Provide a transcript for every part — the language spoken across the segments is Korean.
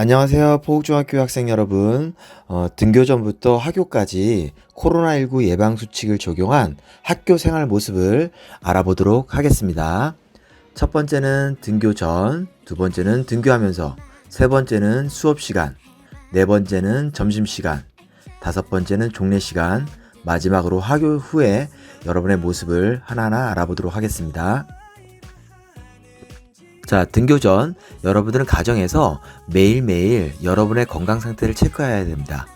안녕하세요. 포국중학교 학생 여러분. 등교 전부터 학교까지 코로나19 예방수칙을 적용한 학교 생활 모습을 알아보도록 하겠습니다. 첫 번째는 등교 전, 두 번째는 등교하면서, 세 번째는 수업 시간, 네 번째는 점심시간, 다섯 번째는 종례 시간, 마지막으로 학교 후에 여러분의 모습을 하나하나 알아보도록 하겠습니다. 자, 등교 전 여러분들은 가정에서 매일매일 여러분의 건강 상태를 체크해야 됩니다.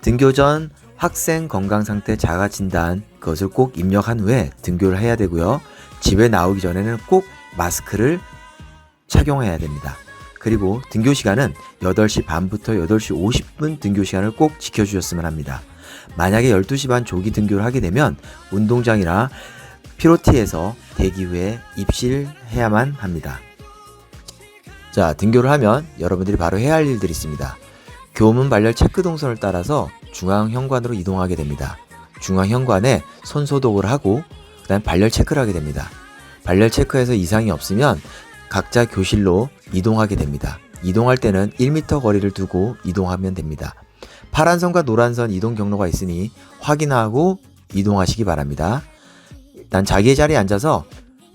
등교 전 학생 건강 상태 자가 진단 그것을 꼭 입력한 후에 등교를 해야 되고요. 집에 나오기 전에는 꼭 마스크를 착용해야 됩니다. 그리고 등교 시간은 8시 반부터 8시 50분 등교 시간을 꼭 지켜주셨으면 합니다. 만약에 12시 반 조기 등교를 하게 되면 운동장이나 피로티에서 대기 후에 입실해야만 합니다. 자, 등교를 하면 여러분들이 바로 해야 할 일들이 있습니다. 교문 발열 체크 동선을 따라서 중앙현관으로 이동하게 됩니다. 중앙현관에 손 소독을 하고 그 다음 발열 체크를 하게 됩니다. 발열 체크에서 이상이 없으면 각자 교실로 이동하게 됩니다. 이동할 때는 1m 거리를 두고 이동하면 됩니다. 파란 선과 노란 선 이동 경로가 있으니 확인하고 이동하시기 바랍니다. 일단 자기의 자리에 앉아서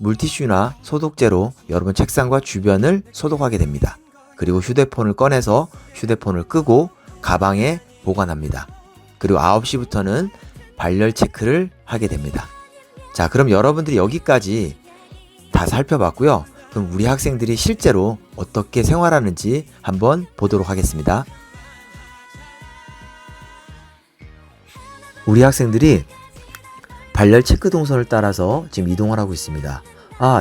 물티슈나 소독제로 여러분 책상과 주변을 소독하게 됩니다. 그리고 휴대폰을 꺼내서 휴대폰을 끄고 가방에 보관합니다. 그리고 9시부터는 발열 체크를 하게 됩니다. 자, 그럼 여러분들이 여기까지 다 살펴봤고요. 그럼 우리 학생들이 실제로 어떻게 생활하는지 한번 보도록 하겠습니다. 우리 학생들이 발열 체크 동선을 따라서 지금 이동을 하고 있습니다.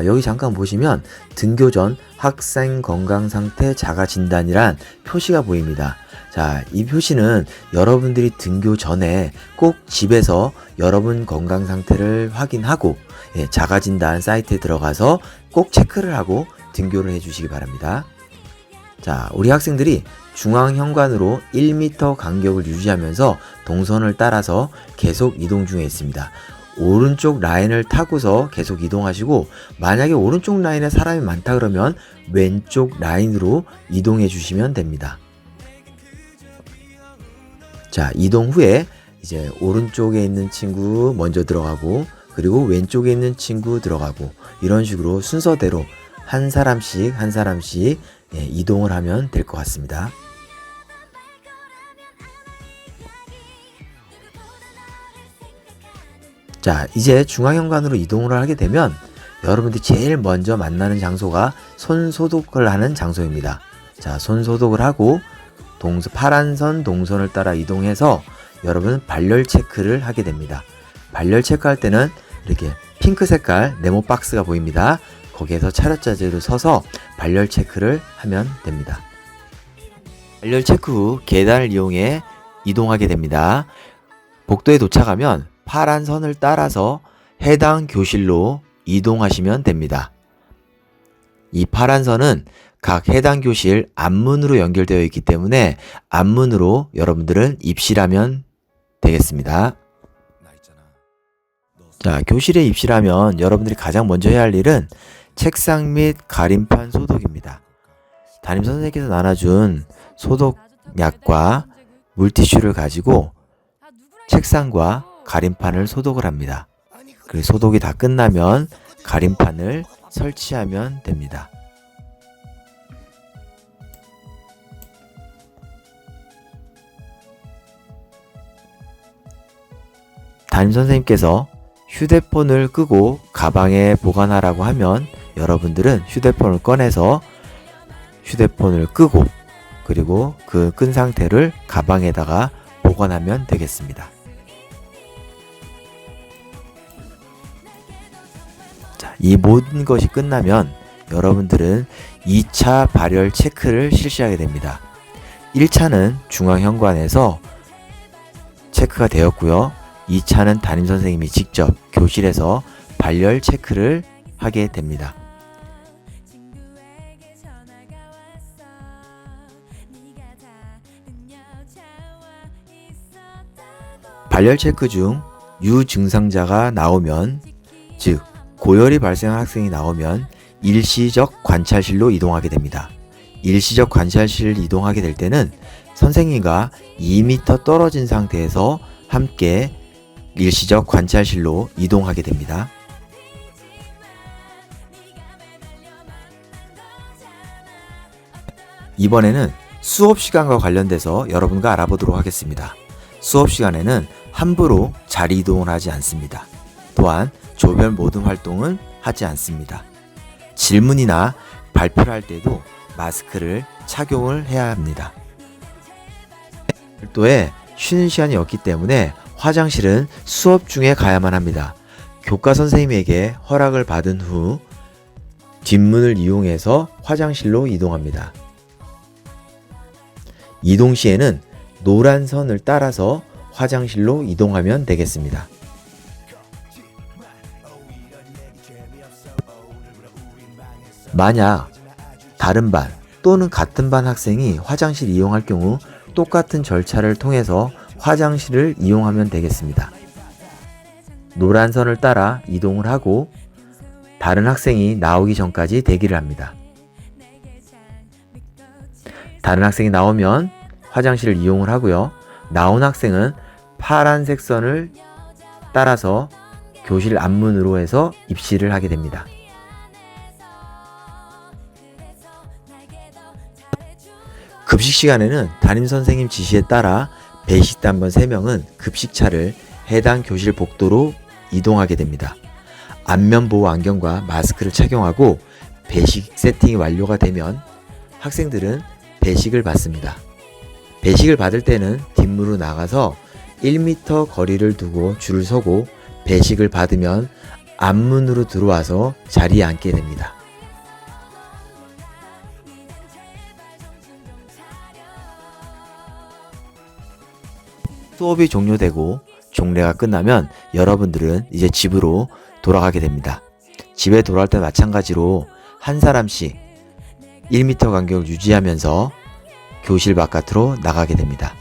여기 잠깐 보시면 등교 전 학생 건강 상태 자가 진단이란 표시가 보입니다. 자, 이 표시는 여러분들이 등교 전에 꼭 집에서 여러분 건강 상태를 확인하고 자가 진단 사이트에 들어가서 꼭 체크를 하고 등교를 해주시기 바랍니다. 자, 우리 학생들이 중앙현관으로 1m 간격을 유지하면서 동선을 따라서 계속 이동 중에 있습니다. 오른쪽 라인을 타고서 계속 이동하시고 만약에 오른쪽 라인에 사람이 많다 그러면 왼쪽 라인으로 이동해 주시면 됩니다. 자, 이동 후에 이제 오른쪽에 있는 친구 먼저 들어가고 그리고 왼쪽에 있는 친구 들어가고 이런 식으로 순서대로 한 사람씩 이동을 하면 될 것 같습니다. 자, 이제 중앙현관으로 이동을 하게 되면 여러분들이 제일 먼저 만나는 장소가 손 소독을 하는 장소입니다. 자, 손 소독을 하고 파란 선 동선을 따라 이동해서 여러분 발열 체크를 하게 됩니다. 발열 체크할 때는 이렇게 핑크 색깔 네모 박스가 보입니다. 거기에서 차렷자세로 서서 발열 체크를 하면 됩니다. 발열 체크 후 계단을 이용해 이동하게 됩니다. 복도에 도착하면 파란 선을 따라서 해당 교실로 이동하시면 됩니다. 이 파란 선은 각 해당 교실 앞문으로 연결되어 있기 때문에 앞문으로 여러분들은 입실하면 되겠습니다. 자, 교실에 입실하면 여러분들이 가장 먼저 해야 할 일은 책상 및 가림판 소독입니다. 담임 선생님께서 나눠준 소독약과 물티슈를 가지고 책상과 가림판을 소독을 합니다. 그리고 소독이 다 끝나면 가림판을 설치하면 됩니다. 담임 선생님께서 휴대폰을 끄고 가방에 보관하라고 하면 여러분들은 휴대폰을 꺼내서 휴대폰을 끄고 그리고 그 끈 상태를 가방에다가 보관하면 되겠습니다. 자, 이 모든 것이 끝나면 여러분들은 2차 발열 체크를 실시하게 됩니다. 1차는 중앙현관에서 체크가 되었고요. 2차는 담임선생님이 직접 교실에서 발열 체크를 하게 됩니다. 발열 체크 중 유증상자가 나오면, 즉 고열이 발생한 학생이 나오면 일시적 관찰실로 이동하게 됩니다. 일시적 관찰실을 이동하게 될 때는 선생님과 2m 떨어진 상태에서 함께 일시적 관찰실로 이동하게 됩니다. 이번에는 수업 시간과 관련돼서 여러분과 알아보도록 하겠습니다. 수업 시간에는 함부로 자리 이동을 하지 않습니다. 또한 조별 모든 활동은 하지 않습니다. 질문이나 발표를 할 때도 마스크를 착용을 해야 합니다. 별도의 쉬는 시간이 없기 때문에 화장실은 수업 중에 가야만 합니다. 교과 선생님에게 허락을 받은 후 뒷문을 이용해서 화장실로 이동합니다. 이동 시에는 노란 선을 따라서 화장실로 이동하면 되겠습니다. 만약 다른 반 또는 같은 반 학생이 화장실 이용할 경우 똑같은 절차를 통해서 화장실을 이용하면 되겠습니다. 노란 선을 따라 이동을 하고 다른 학생이 나오기 전까지 대기를 합니다. 다른 학생이 나오면 화장실을 이용을 하고요. 나온 학생은 파란색 선을 따라서 교실 앞문으로 해서 입실을 하게 됩니다. 급식 시간에는 담임선생님 지시에 따라 배식단번 3명은 급식차를 해당 교실 복도로 이동하게 됩니다. 안면보호 안경과 마스크를 착용하고 배식 세팅이 완료가 되면 학생들은 배식을 받습니다. 배식을 받을 때는 뒷문으로 나가서 1m 거리를 두고 줄을 서고 배식을 받으면 앞문으로 들어와서 자리에 앉게 됩니다. 수업이 종료되고 종례가 끝나면 여러분들은 이제 집으로 돌아가게 됩니다. 집에 돌아올 때 마찬가지로 한 사람씩 1m 간격을 유지하면서 교실 바깥으로 나가게 됩니다.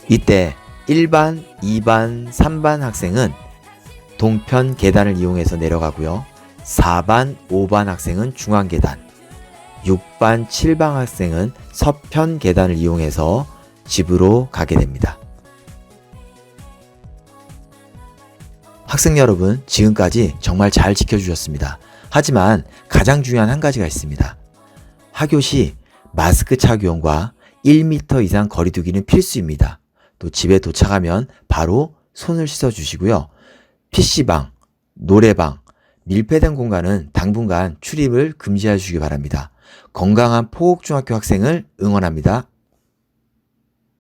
이때 1반, 2반, 3반 학생은 동편 계단을 이용해서 내려가고요. 4반, 5반 학생은 중앙 계단, 6반, 7반 학생은 서편 계단을 이용해서 집으로 가게 됩니다. 학생 여러분, 지금까지 정말 잘 지켜주셨습니다. 하지만 가장 중요한 한 가지가 있습니다. 하교 시 마스크 착용과 1m 이상 거리 두기는 필수입니다. 또 집에 도착하면 바로 손을 씻어 주시고요. PC방, 노래방, 밀폐된 공간은 당분간 출입을 금지해 주시기 바랍니다. 건강한 포옥중학교 학생을 응원합니다.